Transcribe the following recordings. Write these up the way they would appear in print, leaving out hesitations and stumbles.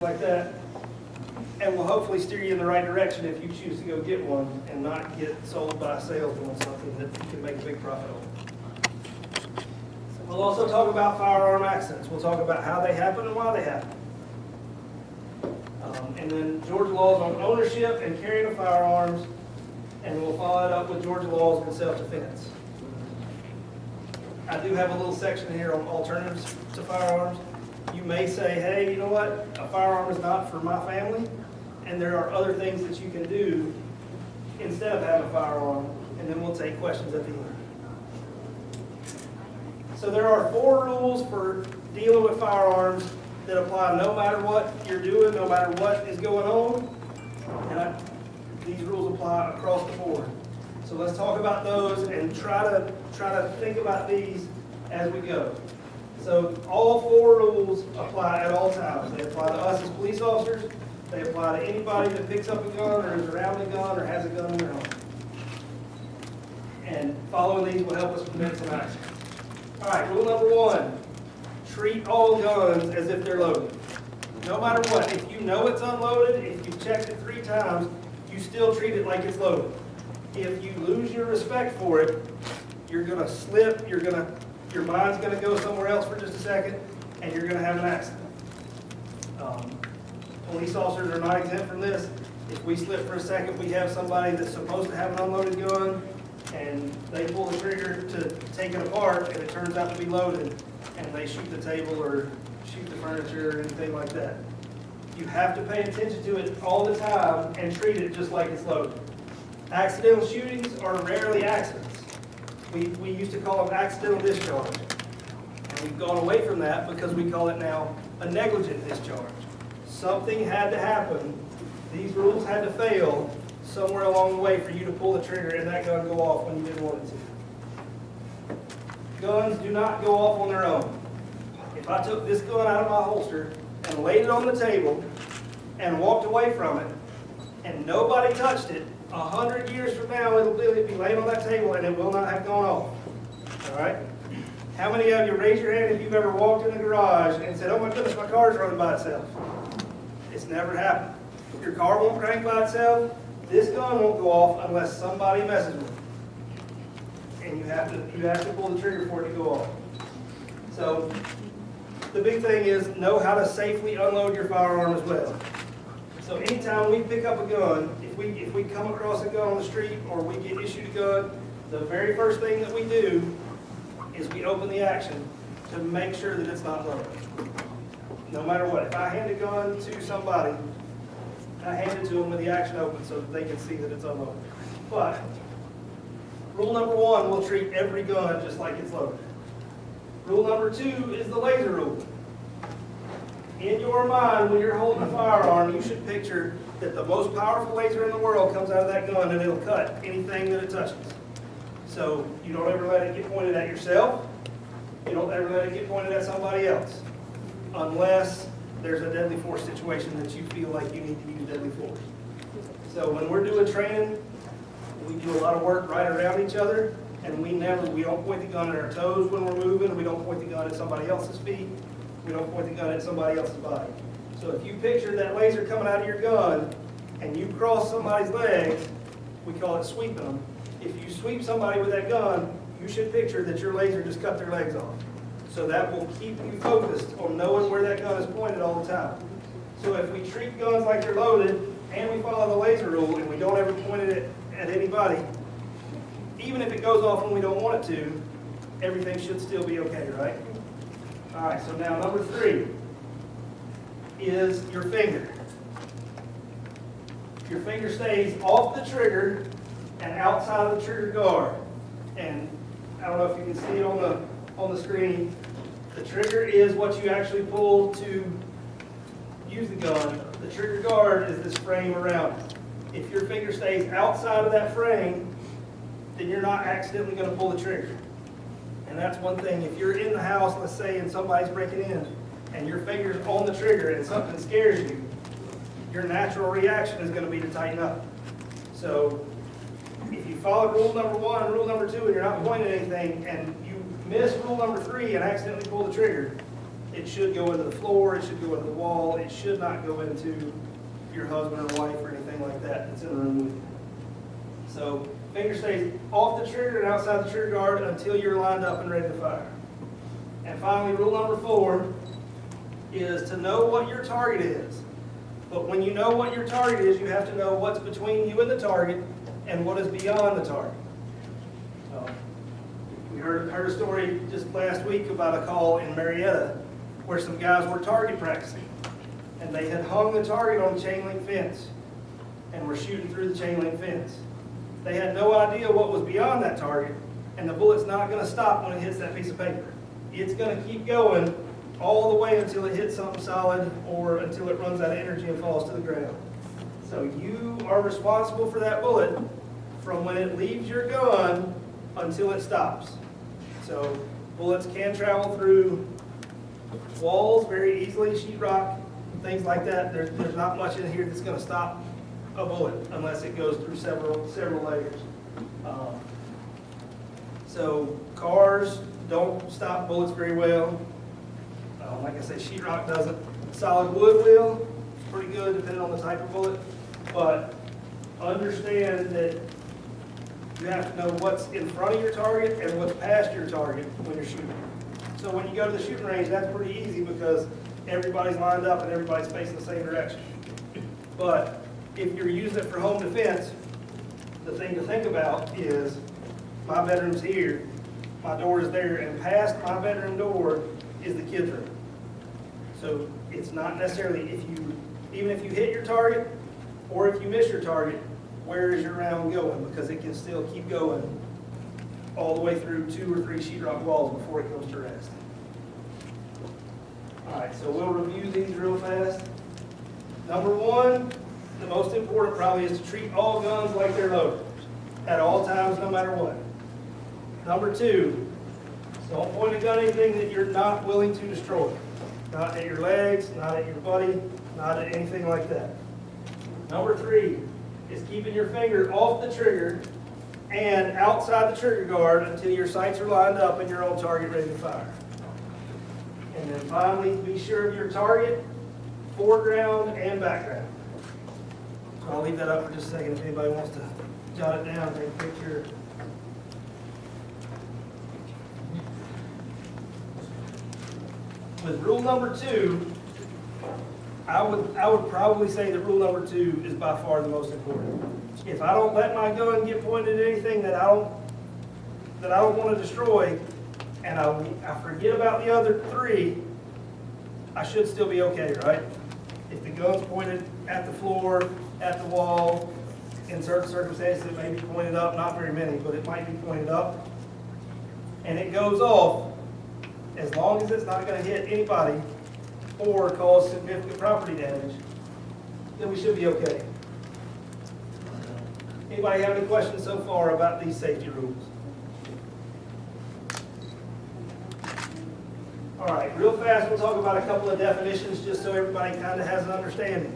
like that, and will hopefully steer you in the right direction if you choose to go get one and not get sold by a salesman on something that you can make a big profit on. We'll also talk about firearm accidents. We'll talk about how they happen and why they happen. And then Georgia laws on ownership and carrying of firearms, and we'll follow it up with Georgia laws on self-defense. I do have a little section here on alternatives to firearms. You may say, hey, you know what, a firearm is not for my family, and there are other things that you can do instead of having a firearm, and then we'll take questions at the end. So there are 4 rules for dealing with firearms that apply no matter what you're doing, no matter what is going on, and these rules apply across the board. So let's talk about those and try to think about these as we go. So all 4 rules apply at all times. They apply to us as police officers. They apply to anybody that picks up a gun or is around a gun or has a gun in their home. And following these will help us prevent some accidents. All right, rule number 1, treat all guns as if they're loaded. No matter what, if you know it's unloaded, if you've checked it 3 times, you still treat it like it's loaded. If you lose your respect for it, you're going to slip, your mind's going to go somewhere else for just a second, and you're going to have an accident. Police officers are not exempt from this. If we slip for a second, we have somebody that's supposed to have an unloaded gun, and they pull the trigger to take it apart, and it turns out to be loaded, and they shoot the table or shoot the furniture or anything like that. You have to pay attention to it all the time and treat it just like it's loaded. Accidental shootings are rarely accidents. We used to call them accidental discharge. And we've gone away from that because we call it now a negligent discharge. Something had to happen. These rules had to fail somewhere along the way for you to pull the trigger and that gun go off when you didn't want it to. Guns do not go off on their own. If I took this gun out of my holster and laid it on the table and walked away from it and nobody touched it, 100 years from now, it'll be laying on that table and it will not have gone off. All right? How many of you, raise your hand if you've ever walked in a garage and said, oh my goodness, my car's running by itself? It's never happened. Your car won't crank by itself. This gun won't go off unless somebody messes with it. And you have to pull the trigger for it to go off. So the big thing is know how to safely unload your firearm as well. So anytime we pick up a gun, if we come across a gun on the street or we get issued a gun, the very first thing that we do is we open the action to make sure that it's not loaded. No matter what. If I hand a gun to somebody, I hand it to them with the action open so that they can see that it's unloaded. But rule number 1, we'll treat every gun just like it's loaded. Rule number 2 is the laser rule. In your mind, when you're holding a firearm, you should picture that the most powerful laser in the world comes out of that gun and it'll cut anything that it touches. So you don't ever let it get pointed at yourself. You don't ever let it get pointed at somebody else. Unless there's a deadly force situation that you feel like you need to use deadly force. So when we're doing training, we do a lot of work right around each other, and we don't point the gun at our toes when we're moving. We don't point the gun at somebody else's feet. We don't point the gun at somebody else's body. So if you picture that laser coming out of your gun and you cross somebody's legs, we call it sweeping them. If you sweep somebody with that gun, you should picture that your laser just cut their legs off. So that will keep you focused on knowing where that gun is pointed all the time. So if we treat guns like they're loaded and we follow the laser rule and we don't ever point it at anybody, even if it goes off when we don't want it to, everything should still be okay, right? All right, so now number 3 is your finger. Your finger stays off the trigger and outside of the trigger guard. And I don't know if you can see it on the screen. The trigger is what you actually pull to use the gun. The trigger guard is this frame around it. If your finger stays outside of that frame, then you're not accidentally going to pull the trigger. And that's one thing. If you're in the house, let's say, and somebody's breaking in, and your finger's on the trigger and something scares you, your natural reaction is going to be to tighten up. So if you follow rule number 1 and rule number 2 and you're not pointing at anything, and you miss rule number 3 and accidentally pull the trigger, It should go into the floor, it should go into the wall, it should not go into your husband or wife or anything like that that's in the room with you. So finger stays off the trigger and outside the trigger guard until you're lined up and ready to fire. And finally, rule number 4 is to know what your target is. But when you know what your target is, you have to know what's between you and the target and what is beyond the target. We heard a story just last week about a call in Marietta where some guys were target practicing. And they had hung the target on the chain link fence and were shooting through the chain link fence. They had no idea what was beyond that target, and the bullet's not going to stop when it hits that piece of paper. It's going to keep going all the way until it hits something solid or until it runs out of energy and falls to the ground. So you are responsible for that bullet from when it leaves your gun until it stops. So bullets can travel through walls very easily, sheetrock, things like that. There's not much in here that's going to stop a bullet unless it goes through several layers. So cars don't stop bullets very well. Like I say, sheetrock doesn't. Solid wood will. It's pretty good depending on the type of bullet. But understand that you have to know what's in front of your target and what's past your target when you're shooting. So when you go to the shooting range, that's pretty easy because everybody's lined up and everybody's facing the same direction. But if you're using it for home defense, the thing to think about is my bedroom's here, my door is there, and past my bedroom door is the kids' room. So it's not necessarily even if you hit your target or if you miss your target, where is your round going? Because it can still keep going all the way through 2 or 3 sheetrock walls before it comes to rest. All right, so we'll review these real fast. Number 1, the most important probably is to treat all guns like they're loaded at all times, no matter what. Number 2, don't point a gun at anything that you're not willing to destroy. Not at your legs, not at your buddy, not at anything like that. Number 3 is keeping your finger off the trigger and outside the trigger guard until your sights are lined up and you're on target ready to fire. And then finally, be sure of your target, foreground and background. So I'll leave that up for just a second if anybody wants to jot it down, take a picture. With rule number 2, I would probably say that rule number 2 is by far the most important. If I don't let my gun get pointed at anything that I don't want to destroy, and I forget about the other 3, I should still be okay, right? If the gun's pointed at the floor, at the wall, in certain circumstances it may be pointed up, not very many, but it might be pointed up, and it goes off, as long as it's not going to hit anybody or cause significant property damage, then we should be okay. Anybody have any questions so far about these safety rules? All right, real fast, we'll talk about a couple of definitions just so everybody kind of has an understanding.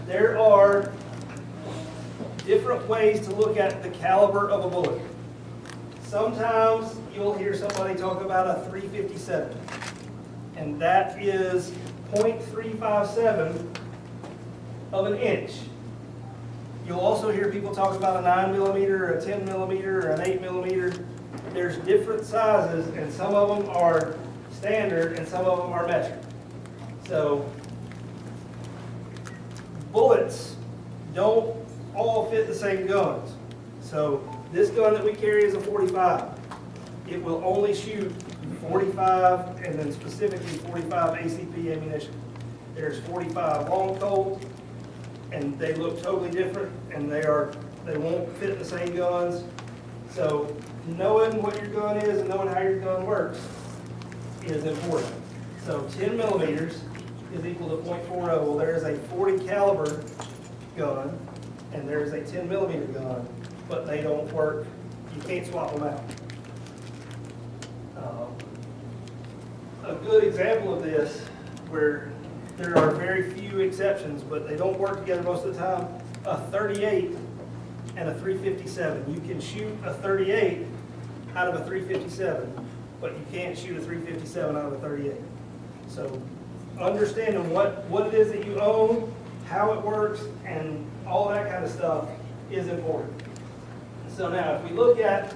There are different ways to look at the caliber of a bullet. Sometimes you'll hear somebody talk about a .357, and that is .357 of an inch. You'll also hear people talk about a 9mm or a 10mm or an 8mm. There's different sizes, and some of them are standard and some of them are metric. So bullets don't all fit the same guns. So this gun that we carry is a .45. It will only shoot .45 and then specifically .45 ACP ammunition. There's .45 long Colt, and they look totally different, and they won't fit the same guns. So knowing what your gun is and knowing how your gun works is important. So 10mm is equal to .40. Well, there is a .40 caliber gun and there is a 10mm gun, but they don't work. You can't swap them out. A good example of this, where there are very few exceptions, but they don't work together most of the time, a .38 and a .357. You can shoot a .38 out of a .357, but you can't shoot a 357 out of a 38. So understanding what it is that you own, how it works, and all that kind of stuff is important. So now, if we look at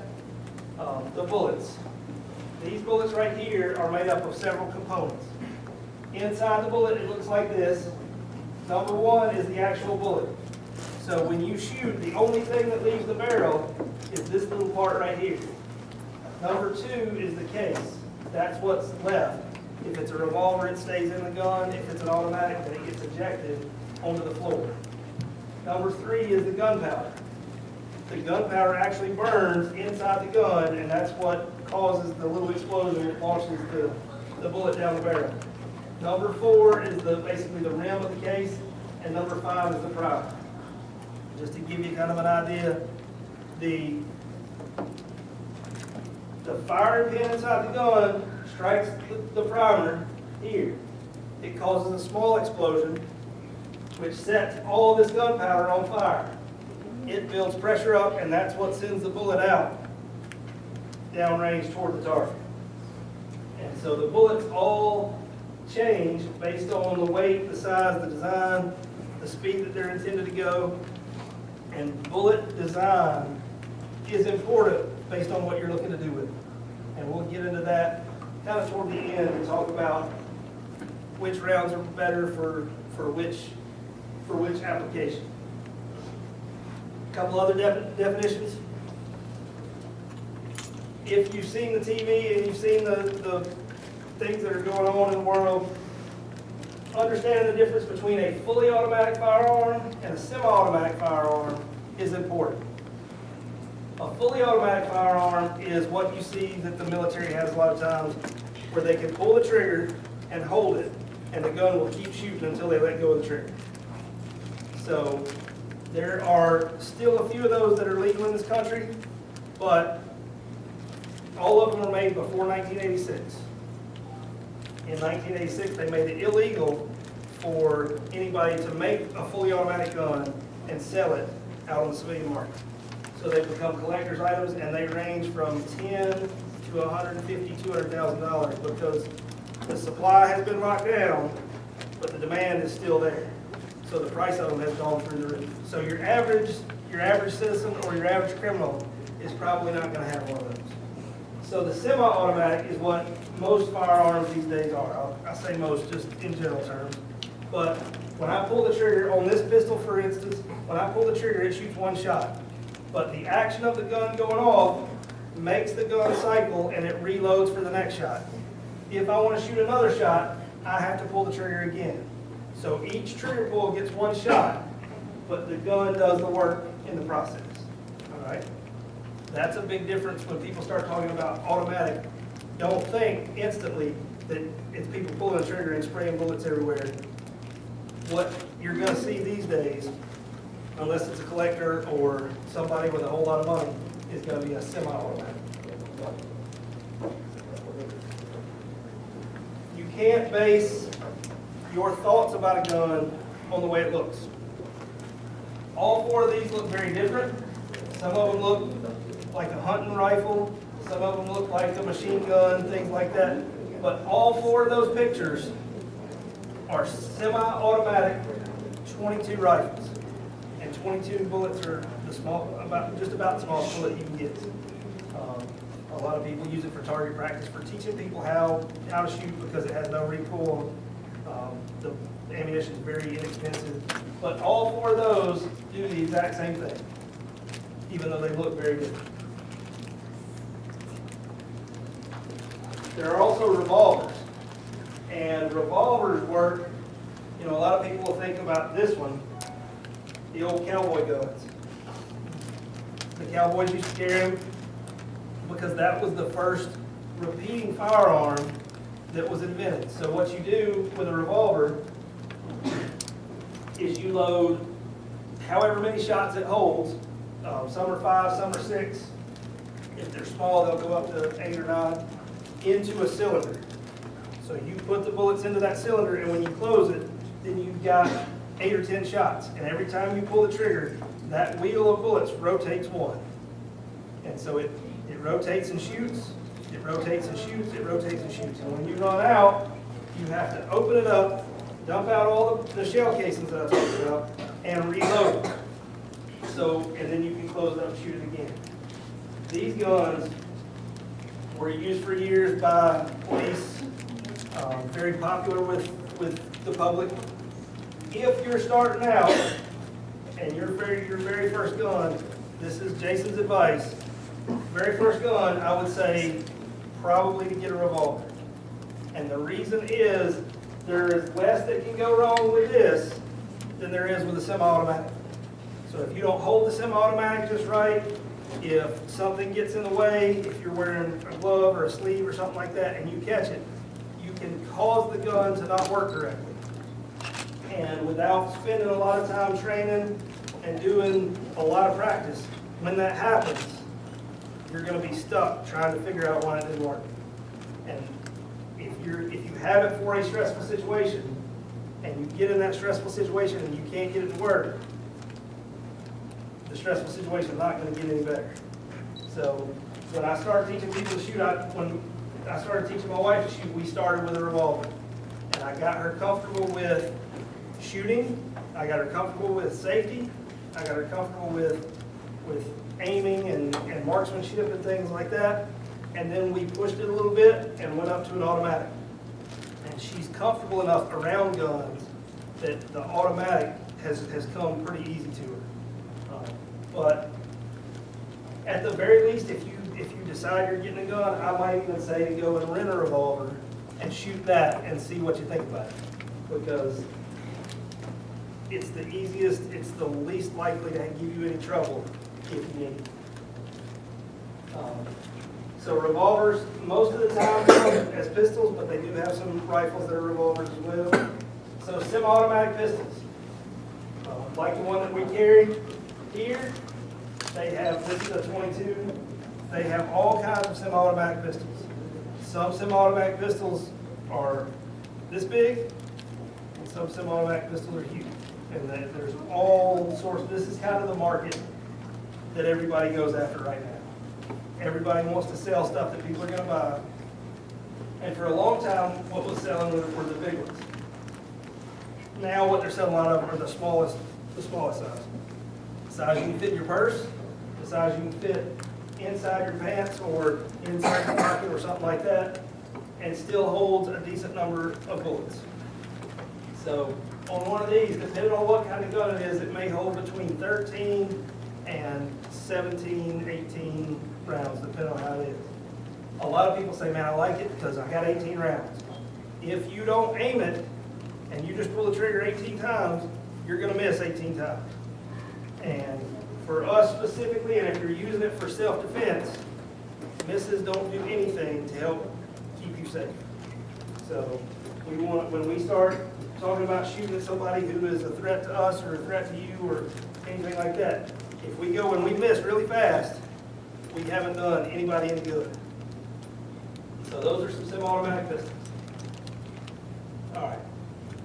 the bullets, these bullets right here are made up of several components. Inside the bullet, it looks like this. Number one is the actual bullet. So when you shoot, the only thing that leaves the barrel is this little part right here. Number two is the case. That's what's left. If it's a revolver, it stays in the gun. If it's an automatic, then it gets ejected onto the floor. Number three is the gunpowder. The gunpowder actually burns inside the gun, and that's what causes the little explosion that launches the bullet down the barrel. Number four is basically the rim of the case, and number five is the primer. Just to give you kind of an idea, the firing pin inside the gun strikes the primer here. It causes a small explosion, which sets all this gunpowder on fire. It builds pressure up, and that's what sends the bullet out downrange toward the target. And so the bullets all change based on the weight, the size, the design, the speed that they're intended to go. And bullet design is important based on what you're looking to do with it. And we'll get into that kind of toward the end and talk about which rounds are better for which application. A couple other definitions. If you've seen the TV and you've seen the things that are going on in the world, understanding the difference between a fully automatic firearm and a semi-automatic firearm is important. A fully automatic firearm is what you see that the military has a lot of times, where they can pull the trigger and hold it, and the gun will keep shooting until they let go of the trigger. So there are still a few of those that are legal in this country, but all of them were made before 1986. In 1986, they made it illegal for anybody to make a fully automatic gun and sell it out on the civilian market. So they become collector's items, and they range from $10,000 to $150,000, $200,000 because the supply has been locked down, but the demand is still there. So the price of them has gone through the roof. So your average citizen or your average criminal is probably not going to have one of those. So the semi-automatic is what most firearms these days are. I say most just in general terms. But when I pull the trigger on this pistol, for instance, when I pull the trigger, it shoots one shot. But the action of the gun going off makes the gun cycle, and it reloads for the next shot. If I want to shoot another shot, I have to pull the trigger again. So each trigger pull gets one shot, but the gun does the work in the process. All right? That's a big difference when people start talking about automatic. Don't think instantly that it's people pulling the trigger and spraying bullets everywhere. What you're going to see these days, unless it's a collector or somebody with a whole lot of money, is going to be a semi-automatic. You can't base your thoughts about a gun on the way it looks. All four of these look very different. Some of them look like a hunting rifle. Some of them look like a machine gun, things like that. But all four of those pictures are semi-automatic 22 rifles. And 22 bullets are just about the smallest bullet you can get. A lot of people use it for target practice, for teaching people how to shoot because it has no recoil. The ammunition is very inexpensive. But all four of those do the exact same thing, even though they look very different. There are also revolvers. And revolvers work, a lot of people will think about this one, the old cowboy guns. The cowboys used to carry them because that was the first repeating firearm that was invented. So what you do with a revolver is you load however many shots it holds. Some are 5, some are 6. If they're small, they'll go up to 8 or 9 into a cylinder. So you put the bullets into that cylinder, and when you close it, then you've got 8 or 10 shots. And every time you pull the trigger, that wheel of bullets rotates one. And so it rotates and shoots, it It rotates and shoots, it rotates and shoots. And when you run out, you have to open it up, dump out all the shell casings that I talked about, and reload it. So, and then you can close it up and shoot it again. These guns were used for years by police, very popular with the public. If you're starting out and your very first gun, this is Jason's advice, very first gun, I would say probably to get a revolver. And the reason is there is less that can go wrong with this than there is with a semi-automatic. So if you don't hold the semi-automatic just right, if something gets in the way, if you're wearing a glove or a sleeve or something like that and you catch it, you can cause the gun to not work correctly. And without spending a lot of time training and doing a lot of practice, when that happens, you're going to be stuck trying to figure out why it didn't work. And if you have it for a stressful situation, and you get in that stressful situation and you can't get it to work, the stressful situation is not going to get any better. So when I started teaching people to shoot, when I started teaching my wife to shoot, we started with a revolver. And I got her comfortable with shooting, I got her comfortable with safety, I got her comfortable with aiming and marksmanship and things like that. And then we pushed it a little bit and went up to an automatic. And she's comfortable enough around guns that the automatic has come pretty easy to her. But at the very least, if you decide you're getting a gun, I might even say to go and rent a revolver and shoot that and see what you think about it. Because it's the easiest, it's the least likely to give you any trouble if you need it. So revolvers, most of the time come as pistols, but they do have some rifles that are revolvers as well. So semi-automatic pistols, like the one that we carry here, they have, this is a 22, they have all kinds of semi-automatic pistols. Some semi-automatic pistols are this big, and some semi-automatic pistols are huge. And there's all sorts, this is kind of the market that everybody goes after right now. Everybody wants to sell stuff that people are going to buy. And for a long time, what was selling were the big ones. Now what they're selling a lot of are the smallest size. The size you can fit in your purse, the size you can fit inside your pants or inside your pocket or something like that, and still holds a decent number of bullets. So on one of these, depending on what kind of gun it is, it may hold between 13 and 17, 18 rounds, depending on how it is. A lot of people say, man, I like it because I got 18 rounds. If you don't aim it and you just pull the trigger 18 times, you're going to miss 18 times. And for us specifically, and if you're using it for self-defense, misses don't do anything to help keep you safe. So we want, when we start talking about shooting at somebody who is a threat to us or a threat to you or anything like that, if we go and we miss really fast, we haven't done anybody any good. So those are some semi-automatic pistols. All right.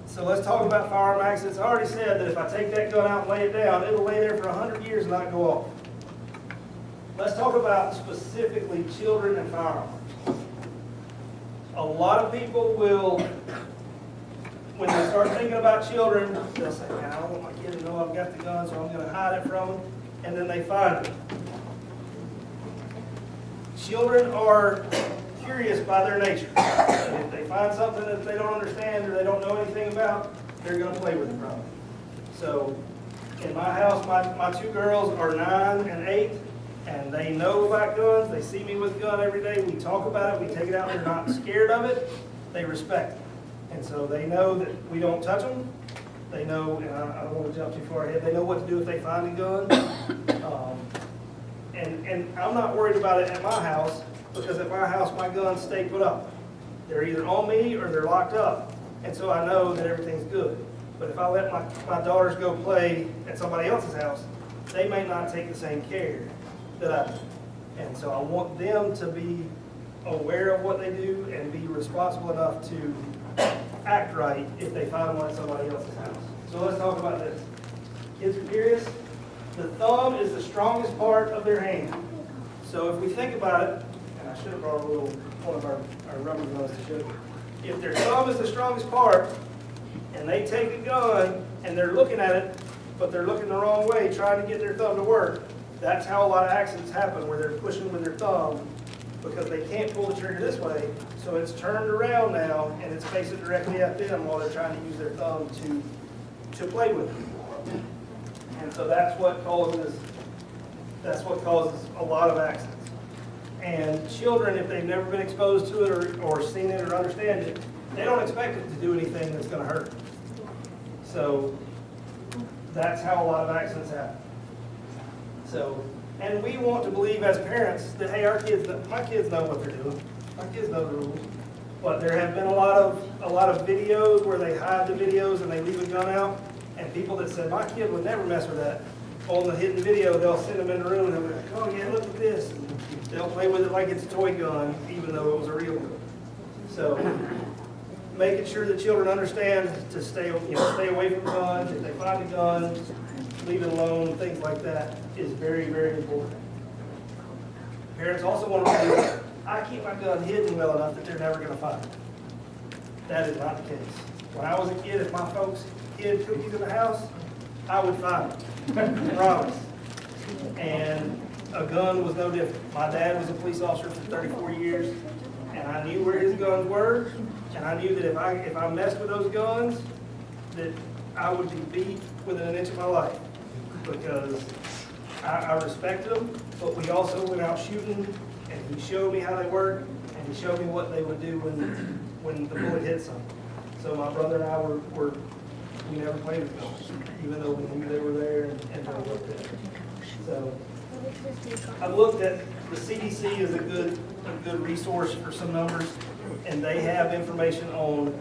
So let's talk about Firearm Axis. I already said that if I take that gun out and lay it down, it'll lay there for 100 years and not go off. Let's talk about specifically children and firearms. A lot of people will, when they start thinking about children, they'll say, man, I don't want my kid to know I've got the gun, so I'm going to hide it from them. And then they find it. Children are curious by their nature. And if they find something that they don't understand or they don't know anything about, they're going to play with it probably. So in my house, my two girls are 9 and 8, and they know about guns. They see me with a gun every day. We talk about it. We take it out. They're not scared of it. They respect it. And so they know that we don't touch them. They know, and I don't want to jump too far ahead, they know what to do if they find a gun. And I'm not worried about it at my house, because at my house, my guns stay put up. They're either on me or they're locked up. And so I know that everything's good. But if I let my daughters go play at somebody else's house, they may not take the same care that I do. And so I want them to be aware of what they do and be responsible enough to act right if they find one at somebody else's house. So let's talk about this. Kids are curious. The thumb is the strongest part of their hand. So if we think about it, and I I should have brought one of our rubber guns to show you. If their thumb is the strongest part, and they take a gun, and they're looking at it, but they're looking the wrong way, trying to get their thumb to work, that's how a lot of accidents happen, where they're pushing with their thumb, because they can't pull the trigger this way, so it's turned around now, and it's facing directly at them while they're trying to use their thumb to play with it. And so that's what causes a lot of accidents. And children, if they've never been exposed to it or seen it or understand it, they don't expect it to do anything that's going to hurt. So that's how a lot of accidents happen. So, and we want to believe as parents that, hey, my kids know what they're doing. My kids know the rules. But there have been a lot of videos where they hide the videos and they leave a gun out. And people that said, my kid would never mess with that, on the hidden video, they'll send them in the room and they'll be like, oh yeah, look at this. And they'll play with it like it's a toy gun, even though it was a real gun. So making sure that children understand to stay away from guns. If they find a gun, leave it alone, things like that is very, very important. Parents also want to believe, I keep my gun hidden well enough that they're never going to find it. That is not the case. When I was a kid, if my folks hid cookies in the house, I would find them. I promise. And a gun was no different. My dad was a police officer for 34 years, and I knew where his guns were, and I knew that if I messed with those guns, that I would be beat within an inch of my life, because I respected them, but we also went out shooting, and he showed me how they work, and he showed me what they would do when the bullet hit something. So my brother and I we never played with guns, even though we knew they were there and they looked there. So I've looked at the CDC is a good resource for some numbers, and they have information on